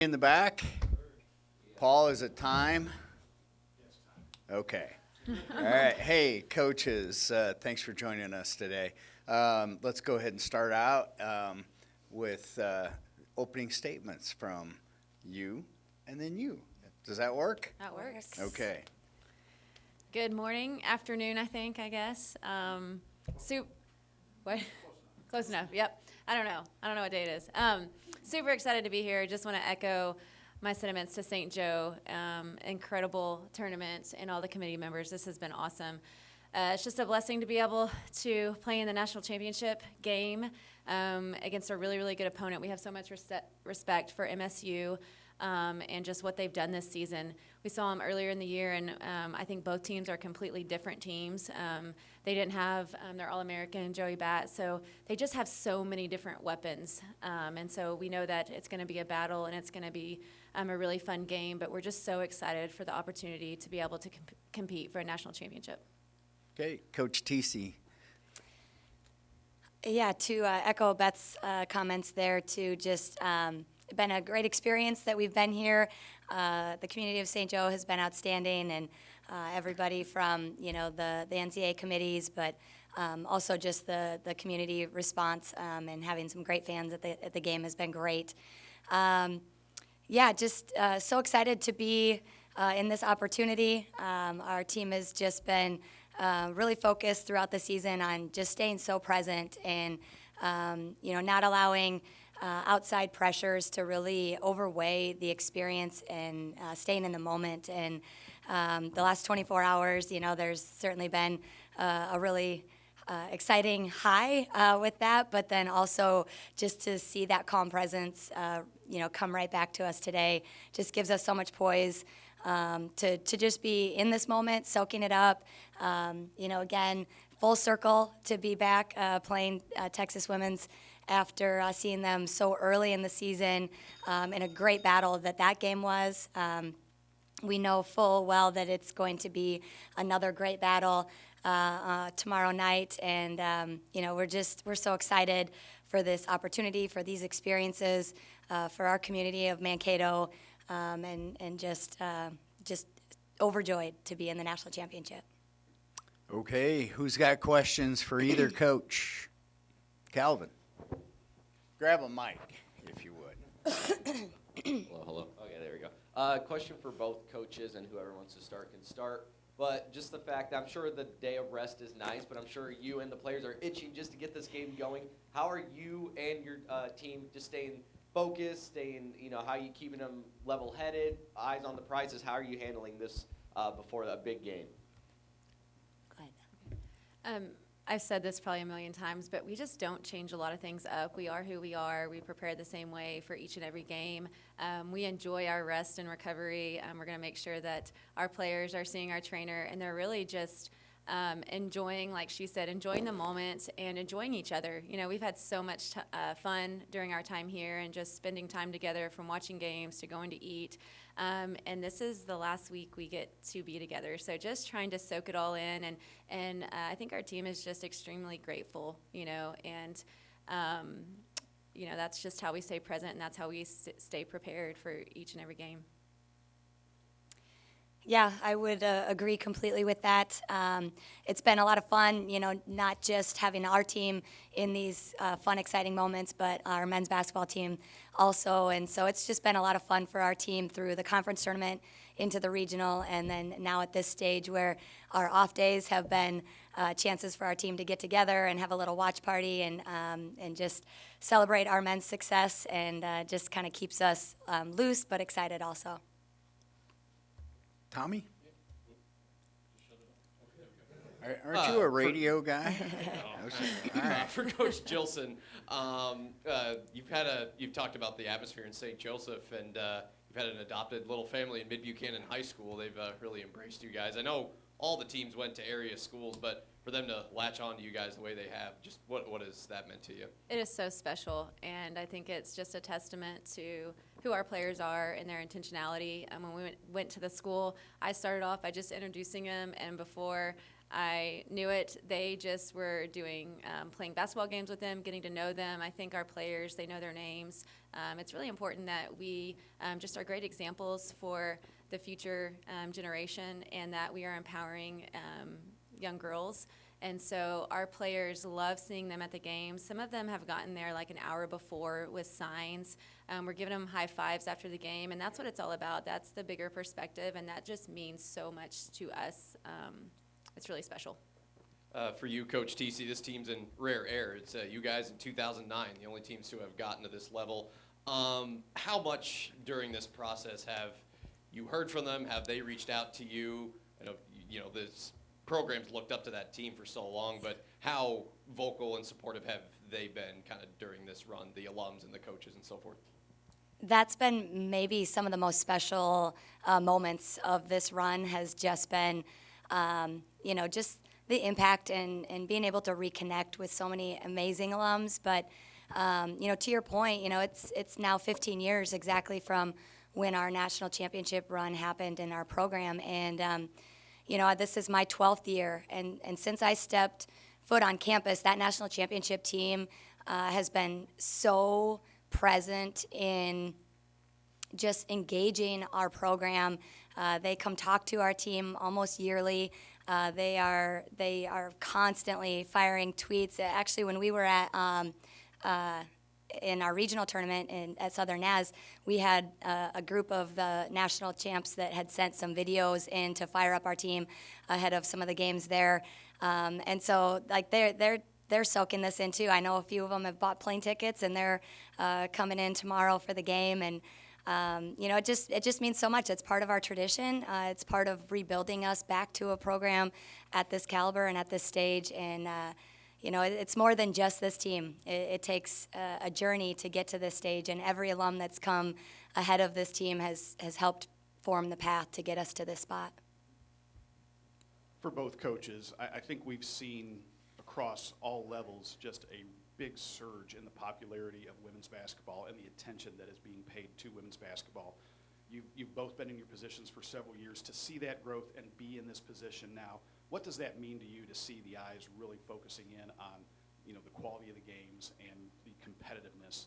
In the back? Paul, is it time? Okay. All right. Hey, coaches, thanks for joining us today. Let's go ahead and start out with opening statements from you and then you. Does that work? That works. Okay. Good morning, afternoon, I guess. What? Close enough. Yep. I don't know what day it is. Super excited to be here. Just want to echo my sentiments to St. Joe. Incredible tournament and all the committee members. This has been awesome. It's just a blessing to be able to play in the national championship game against a really, really good opponent. We have so much respect for MSU. And just what they've done this season. We saw them earlier in the year, and I think both teams are completely different teams. They didn't have their All-American, Joey Bat, so they just have so many different weapons. And so we know that it's going to be a battle, and it's going to be a really fun game, but we're just so excited for the opportunity to be able to compete for a national championship. Okay, Coach TC. Yeah, to echo Beth's comments there, to just been a great experience that we've been here. The community of St. Joe has been outstanding, and everybody from the NCAA committees, but also just the community response and having some great fans at the game has been great. Just so excited to be in this opportunity. Our team has just been really focused throughout the season on just staying so present and not allowing outside pressures to really overweigh the experience and staying in the moment. And the last 24 hours, there's certainly been a really exciting high with that, but then also just to see that calm presence, come right back to us today just gives us so much poise to just be in this moment, soaking it up. Again, full circle to be back playing Texas women's after seeing them so early in the season in a great battle that game was. We know full well that it's going to be another great battle tomorrow night, and we're so excited for this opportunity, for these experiences, for our community of Mankato, and just overjoyed to be in the national championship. Okay, who's got questions for either coach? Calvin. Grab a mic, if you would. Hello. Okay, there we go. Question for both coaches, and whoever wants to start can start. But just the fact, I'm sure the day of rest is nice, but I'm sure you and the players are itching just to get this game going. How are you and your team just staying focused, how are you keeping them level-headed, eyes on the prizes? How are you handling this before a big game? Go ahead. I've said this probably a million times, but we just don't change a lot of things up. We are who we are. We prepare the same way for each and every game. We enjoy our rest and recovery. We're going to make sure that our players are seeing our trainer, and they're really just enjoying, like she said, enjoying the moment and enjoying each other. We've had so much fun during our time here and just spending time together, from watching games to going to eat. And this is the last week we get to be together. So just trying to soak it all in. And I think our team is just extremely grateful, and that's just how we stay present, and that's how we stay prepared for each and every game. Yeah, I would agree completely with that. It's been a lot of fun, not just having our team in these fun, exciting moments, but our men's basketball team also. And so it's just been a lot of fun for our team through the conference tournament, into the regional, and then now at this stage where our off days have been chances for our team to get together and have a little watch party and just celebrate our men's success, and just kind of keeps us loose but excited also. Tommy? Aren't you a radio guy? All right. For Coach Gilson, you've talked about the atmosphere in St. Joseph, and you've had an adopted little family in Mid-Buchanan High School. They've really embraced you guys. I know all the teams went to area schools, but for them to latch on to you guys the way they have, just what has that meant to you? It is so special, and I think it's just a testament to who our players are and their intentionality. When we went to the school, I started off by just introducing them, and before I knew it. They just were playing basketball games with them, getting to know them. I think our players, they know their names. It's really important that we just are great examples for the future generation, and that we are empowering young girls. And so our players love seeing them at the games. Some of them have gotten there like an hour before with signs. We're giving them high fives after the game, and that's what it's all about. That's the bigger perspective, and that just means so much to us. It's really special. For you, Coach TC, this team's in rare air. It's you guys in 2009, the only teams to have gotten to this level. How much during this process have you heard from them? Have they reached out to you? I know, this program's looked up to that team for so long, but how vocal and supportive have they been kind of during this run, the alums and the coaches and so forth? That's been maybe some of the most special moments of this run, has just been, just the impact and being able to reconnect with so many amazing alums. But, to your point, it's now 15 years exactly from when our national championship run happened in our program. And, this is my 12th year. And since I stepped foot on campus, that national championship team has been so present in just engaging our program. They come talk to our team almost yearly. They are constantly firing tweets. Actually, when we were at in our regional tournament at Southern Naz, we had a group of the national champs that had sent some videos in to fire up our team ahead of some of the games there. And so, like, they're soaking this in too. I know a few of them have bought plane tickets, and they're coming in tomorrow for the game. And it just means so much. It's part of our tradition. It's part of rebuilding us back to a program at this caliber and at this stage. And it's more than just this team. It takes a journey to get to this stage, and every alum that's come ahead of this team has helped form the path to get us to this spot. For both coaches, I think we've seen across all levels just a big surge in the popularity of women's basketball and the attention that is being paid to women's basketball. You've both been in your positions for several years. To see that growth and be in this position now, what does that mean to you to see the eyes really focusing in on, the quality of the games and the competitiveness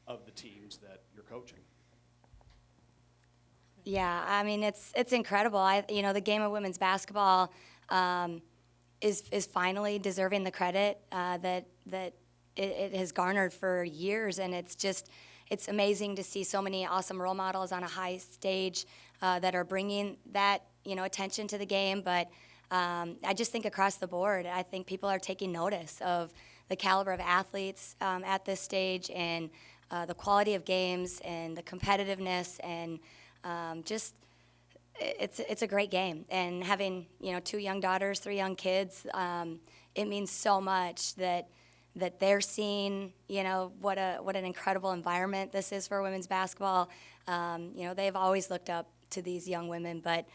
of the teams that you're coaching? Yeah, I mean, it's incredible. The game of women's basketball is finally deserving the credit that it has garnered for years, and it's amazing to see so many awesome role models on a high stage that are bringing that attention to the game. But I just think across the board, I think people are taking notice of the caliber of athletes at this stage, and the quality of games and the competitiveness, and it's a great game. And having 2 young daughters, 3 young kids, it means so much that they're seeing what an incredible environment this is for women's basketball. They've always looked up to these young women, but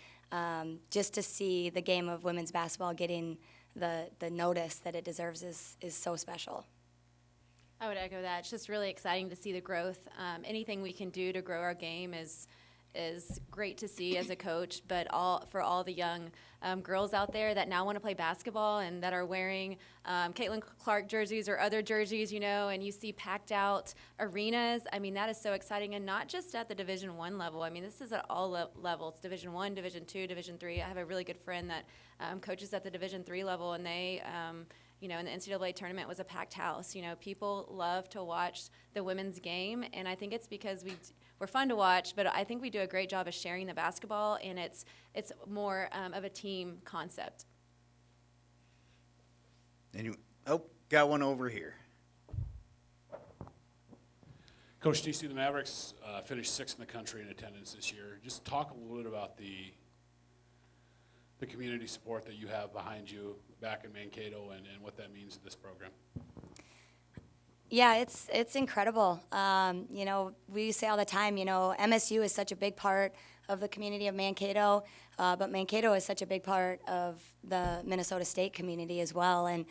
just to see the game of women's basketball getting the notice that it deserves is so special. I would echo that. It's just really exciting to see the growth. Anything we can do to grow our game is great to see as a coach, but for all the young girls out there that now want to play basketball and that are wearing Caitlin Clark jerseys or other jerseys, and you see packed out arenas. I mean, that is so exciting, and not just at the Division I level. I mean, this is at all levels: Division I, Division II, Division III. I have a really good friend that coaches at the Division III level, and they. In the NCAA tournament was a packed house. People love to watch the women's game, and I think it's because we're fun to watch, but I think we do a great job of sharing the basketball, and it's more of a team concept. Got one over here. Coach TC, the Mavericks finished 6th in the country in attendance this year. Just talk a little bit about the community support that you have behind you back in Mankato and what that means to this program. Yeah, it's incredible. We say all the time, MSU is such a big part of the community of Mankato, but Mankato is such a big part of the Minnesota State community as well. And,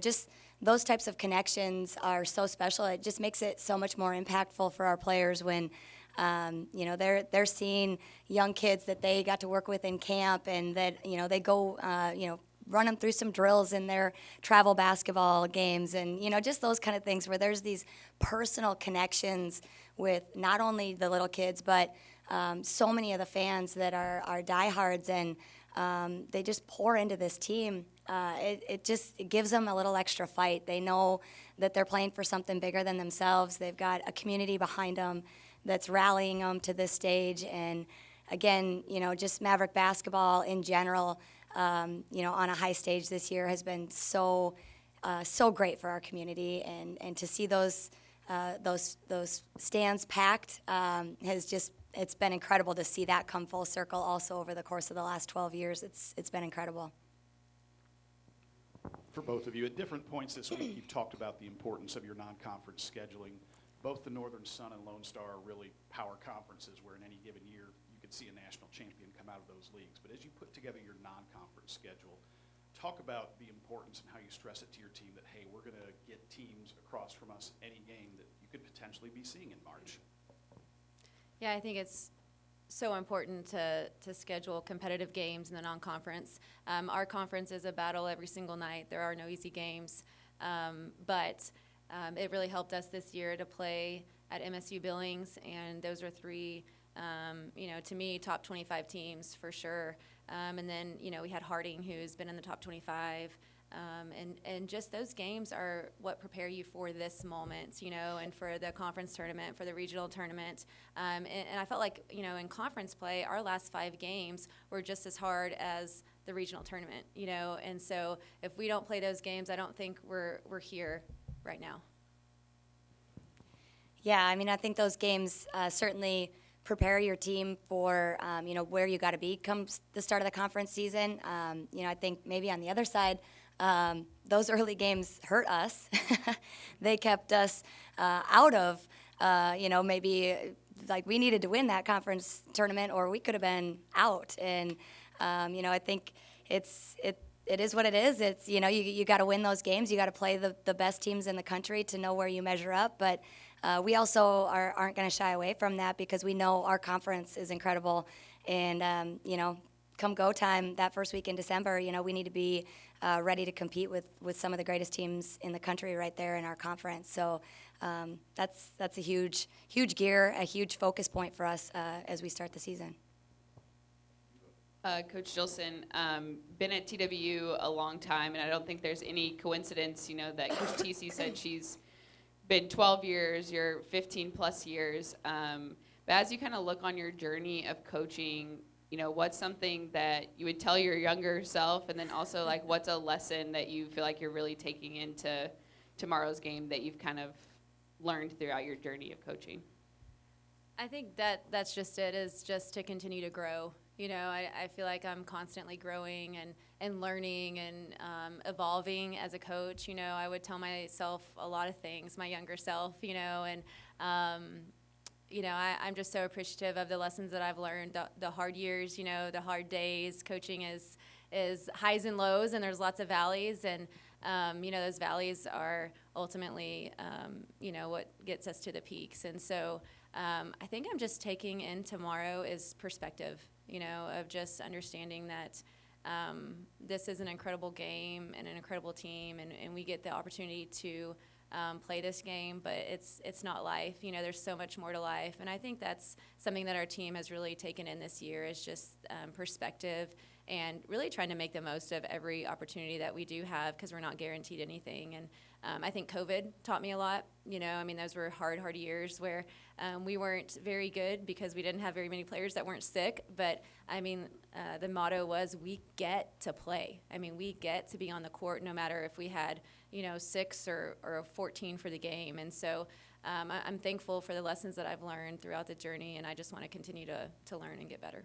just those types of connections are so special. It just makes it so much more impactful for our players when, they're seeing young kids that they got to work with in camp, and that, they go, run them through some drills in their travel basketball games, and just those kind of things where there's these personal connections with not only the little kids, but so many of the fans that are diehards, and they just pour into this team. It gives them a little extra fight. They know that they're playing for something bigger than themselves. They've got a community behind them that's rallying them to this stage. And again, just Maverick basketball in general, on a high stage this year has been so great for our community. And to see those stands packed it's been incredible to see that come full circle also over the course of the last 12 years. It's been incredible. For both of you, at different points this week, you've talked about the importance of your non-conference scheduling. Both the Northern Sun and Lone Star are really power conferences where in any given year you could see a national champion come out of those leagues. But as you put together your non-conference schedule, talk about the importance and how you stress it to your team that, hey, we're going to get teams across from us any game that you could potentially be seeing in March. Yeah, I think it's so important to schedule competitive games in the non-conference. Our conference is a battle every single night. There are no easy games, but it really helped us this year to play at MSU Billings, and those are three, to me, top 25 teams for sure. And then, we had Harding, who's been in the top 25. And just those games are what prepare you for this moment, and for the conference tournament, for the regional tournament. And I felt like, in conference play, our last 5 games were just as hard as the regional tournament, And so if we don't play those games, I don't think we're here right now. Yeah, I think those games certainly prepare your team for, where you got to be come the start of the conference season. I think maybe on the other side, those early games hurt us. They kept us out of, maybe like we needed to win that conference tournament or we could have been out. And, I think it is what it is. It's, you got to win those games. You got to play the best teams in the country to know where you measure up. But we also aren't going to shy away from that because we know our conference is incredible. And, come go time that first week in December, we need to be ready to compete with some of the greatest teams in the country right there in our conference. So that's a huge gear, a huge focus point for us as we start the season. Coach Jilson, been at TWU a long time, and I don't think there's any coincidence, that Coach TC said she's been 12 years, you're 15 plus years. But as you kind of look on your journey of coaching, what's something that you would tell your younger self, and then also like what's a lesson that you feel like you're really taking into tomorrow's game that you've kind of learned throughout your journey of coaching? I think that's just it, is just to continue to grow. I feel like I'm constantly growing and learning and evolving as a coach. I would tell myself a lot of things, my younger self, and I'm just so appreciative of the lessons that I've learned, the hard years, the hard days. Coaching is highs and lows, and there's lots of valleys, and those valleys are ultimately, what gets us to the peaks. And so I think I'm just taking in tomorrow is perspective, of just understanding that this is an incredible game and an incredible team, and we get the opportunity to play this game, but it's not life. There's so much more to life, and I think that's something that our team has really taken in this year is just perspective and really trying to make the most of every opportunity that we do have because we're not guaranteed anything. And I think COVID taught me a lot. Those were hard years where we weren't very good because we didn't have very many players that weren't sick. But, the motto was we get to play. We get to be on the court no matter if we had, 6 or 14 for the game. And so I'm thankful for the lessons that I've learned throughout the journey, and I just want to continue to learn and get better.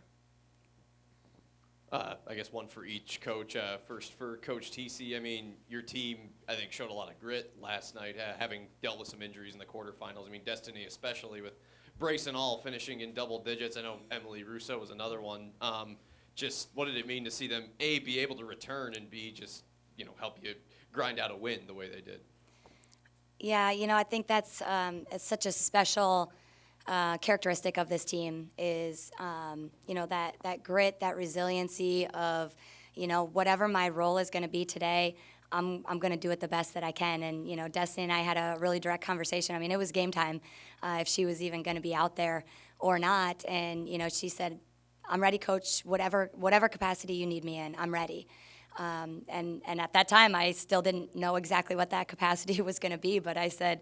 I guess one for each coach. First for Coach TC, your team, I think, showed a lot of grit last night, having dealt with some injuries in the quarterfinals. Destiny especially with brace and all finishing in double digits. I know Emily Russo was another one. Just what did it mean to see them, A, be able to return, and B, just, help you grind out a win the way they did? Yeah, I think that's it's such a special characteristic of this team is, that grit, that resiliency of, whatever my role is going to be today, I'm going to do it the best that I can. And, Destiny and I had a really direct conversation. I mean, it was game time if she was even going to be out there or not. And, she said, I'm ready, Coach, whatever capacity you need me in, I'm ready. And at that time, I still didn't know exactly what that capacity was going to be, but I said,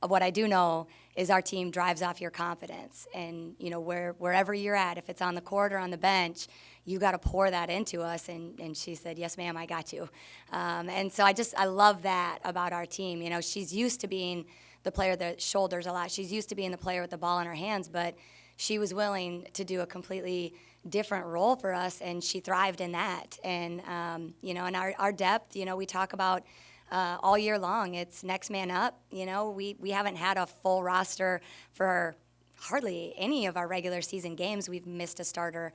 what I do know is our team drives off your confidence. And, wherever you're at, if it's on the court or on the bench, you got to pour that into us. And she said, yes, ma'am, I got you. And so I love that about our team. She's used to being the player that shoulders a lot. She's used to being the player with the ball in her hands, but she was willing to do a completely different role for us, and she thrived in that. And, and our depth, we talk about all year long. It's next man up. We haven't had a full roster for hardly any of our regular season games. We've missed a starter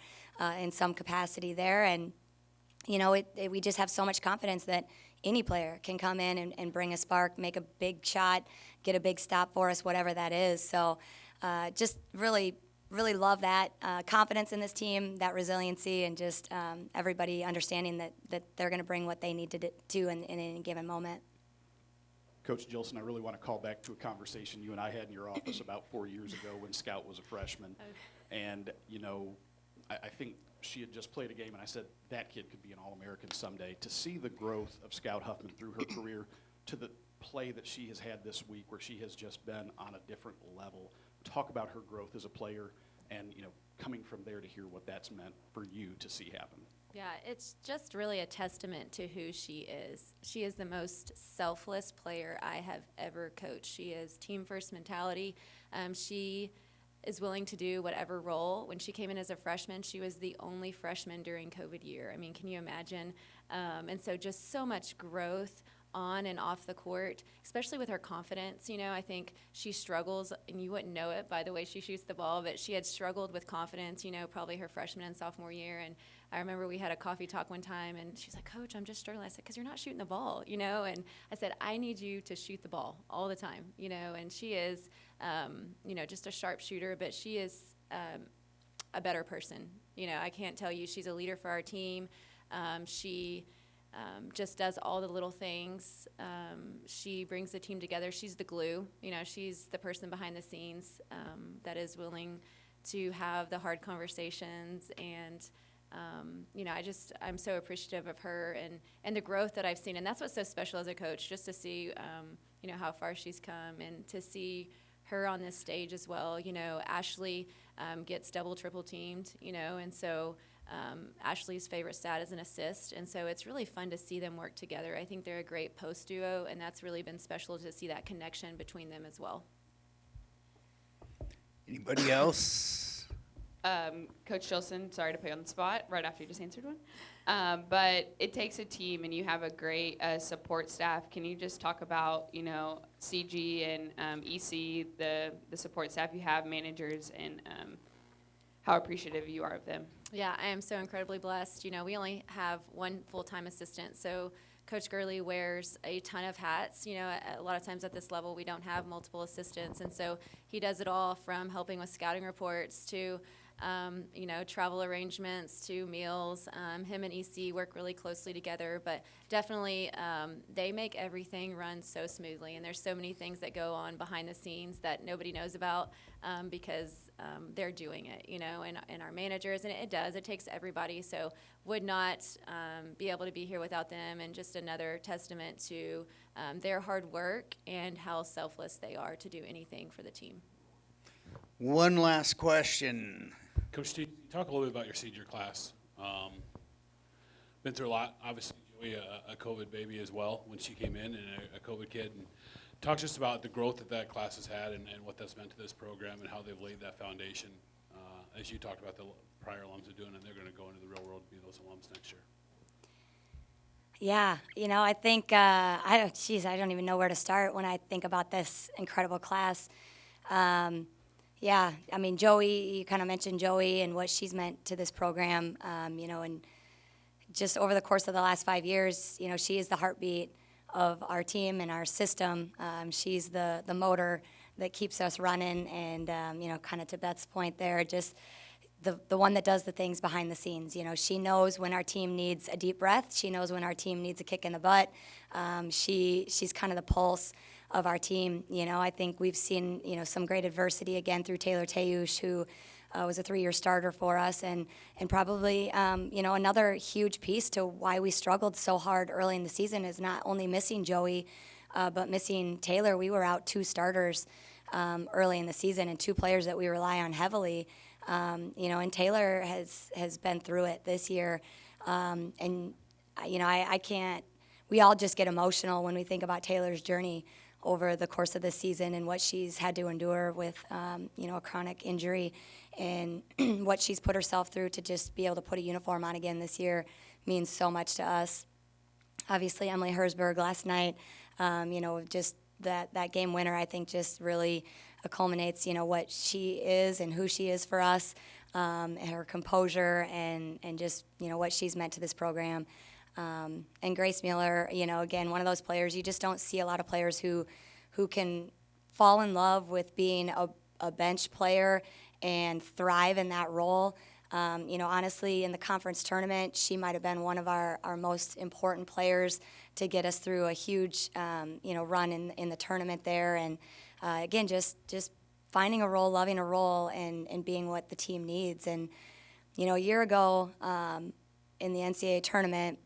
in some capacity there. And, we just have so much confidence that any player can come in and bring a spark, make a big shot, get a big stop for us, whatever that is. So just really love that confidence in this team, that resiliency, and just everybody understanding that they're going to bring what they need to do in any given moment. Coach Jilson, I really want to call back to a conversation you and I had in your office about 4 years ago when Scout was a freshman. And, I think she had just played a game, and I said, that kid could be an All-American someday. To see the growth of Scout Huffman through her career to the play that she has had this week, where she has just been on a different level. Talk about her growth as a player and, coming from there to hear what that's meant for you to see happen. Yeah, it's just really a testament to who she is. She is the most selfless player I have ever coached. She is team first mentality. She is willing to do whatever role. When she came in as a freshman, she was the only freshman during COVID year. I mean, can you imagine? And so just so much growth on and off the court, especially with her confidence. I think she struggles, and you wouldn't know it by the way she shoots the ball, but she had struggled with confidence, probably her freshman and sophomore year. And I remember we had a coffee talk one time, and she's like, Coach, I'm just struggling. I said, because you're not shooting the ball, and I said, I need you to shoot the ball all the time, and she is, just a sharp shooter, but she is a better person. I can't tell you, she's a leader for our team. She just does all the little things. She brings the team together. She's the glue. She's the person behind the scenes that is willing to have the hard conversations. And, I'm so appreciative of her and the growth that I've seen. And that's what's so special as a coach, just to see, how far she's come, and to see her on this stage as well. Ashley gets double, triple teamed, and so Ashley's favorite stat is an assist, and so it's really fun to see them work together. I think they're a great post duo, and that's really been special to see that connection between them as well. Anybody else? Coach Jilson, sorry to put you on the spot right after you just answered one. But it takes a team, and you have a great support staff. Can you just talk about, CG and EC, the support staff you have, managers, and how appreciative you are of them? Yeah, I am so incredibly blessed. We only have one full-time assistant, so Coach Gurley wears a ton of hats. A lot of times at this level, we don't have multiple assistants, and so he does it all, from helping with scouting reports to travel arrangements to meals. Him and EC work really closely together, but definitely they make everything run so smoothly. And there's so many things that go on behind the scenes that nobody knows about because they're doing it, and our managers, and it takes everybody. So would not be able to be here without them, and just another testament to their hard work and how selfless they are to do anything for the team. One last question. Coach Steve, talk a little bit about your senior class. Been through a lot. Obviously, Joey, a COVID baby as well when she came in, and a COVID kid. And talk just about the growth that class has had, and what that's meant to this program, and how they've laid that foundation. As you talked about, the prior alums are doing, and they're going to go into the real world and be those alums next year. Yeah, I think, I don't even know where to start when I think about this incredible class. Yeah, I mean, Joey, you kind of mentioned Joey and what she's meant to this program, and just over the course of the last 5 years, she is the heartbeat of our team and our system. She's the motor that keeps us running, and, kind of to Beth's point there, just the one that does the things behind the scenes. You know, she knows when our team needs a deep breath. She knows when our team needs a kick in the butt. She's kind of the pulse of our team. You know, I think we've seen, you know, some great adversity again through Taylor Tayush, who was a 3-year starter for us, and probably, you know, another huge piece to why we struggled so hard early in the season is not only missing Joey, but missing Taylor. We were out 2 starters early in the season and 2 players that we rely on heavily. You know, and Taylor has been through it this year, and you know, I can't. We all just get emotional when we think about Taylor's journey over the course of this season and what she's had to endure with, you know, a chronic injury, and what she's put herself through to just be able to put a uniform on again this year means so much to us. Obviously, Emily Herzberg last night, you know, just that game winner, I think, just really culminates, you know, what she is and who she is for us, and her composure and just, you know, what she's meant to this program. And Grace Mueller, you know, again, one of those players, you just don't see a lot of players who can fall in love with being a bench player and thrive in that role. You know, honestly, in the conference tournament, she might have been one of our most important players to get us through a huge, you know, run in the tournament there. And again, just finding a role, loving a role, and being what the team needs. And, you know, a year ago in the NCAA tournament,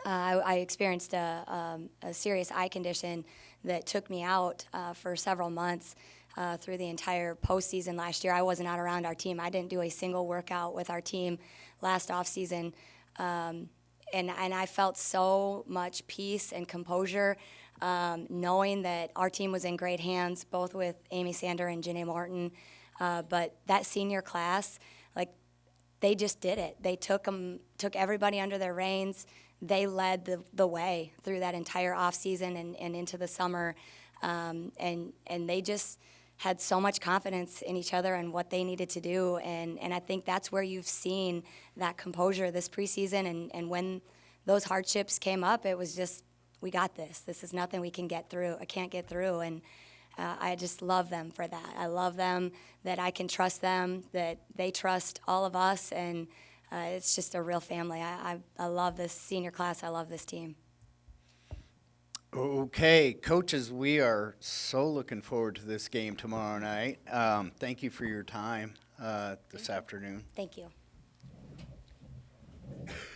I experienced a serious eye condition that took me out for several months through the entire postseason last year. I wasn't out around our team. I didn't do a single workout with our team last offseason. And I felt so much peace and composure knowing that our team was in great hands, both with Amy Sander and Janae Morton. But that senior class, like, they just did it. They took everybody under their reins. They led the way through that entire off season and into the summer, and they just had so much confidence in each other and what they needed to do. And I think that's where you've seen that composure this preseason. And when those hardships came up, it was just, we got this. This is nothing we can get through. I can't get through. And I just love them for that. I love them that I can trust them, that they trust all of us, and it's just a real family. I love this senior class. I love this team. Okay, coaches, we are so looking forward to this game tomorrow night. Thank you for your time this afternoon. Thank you.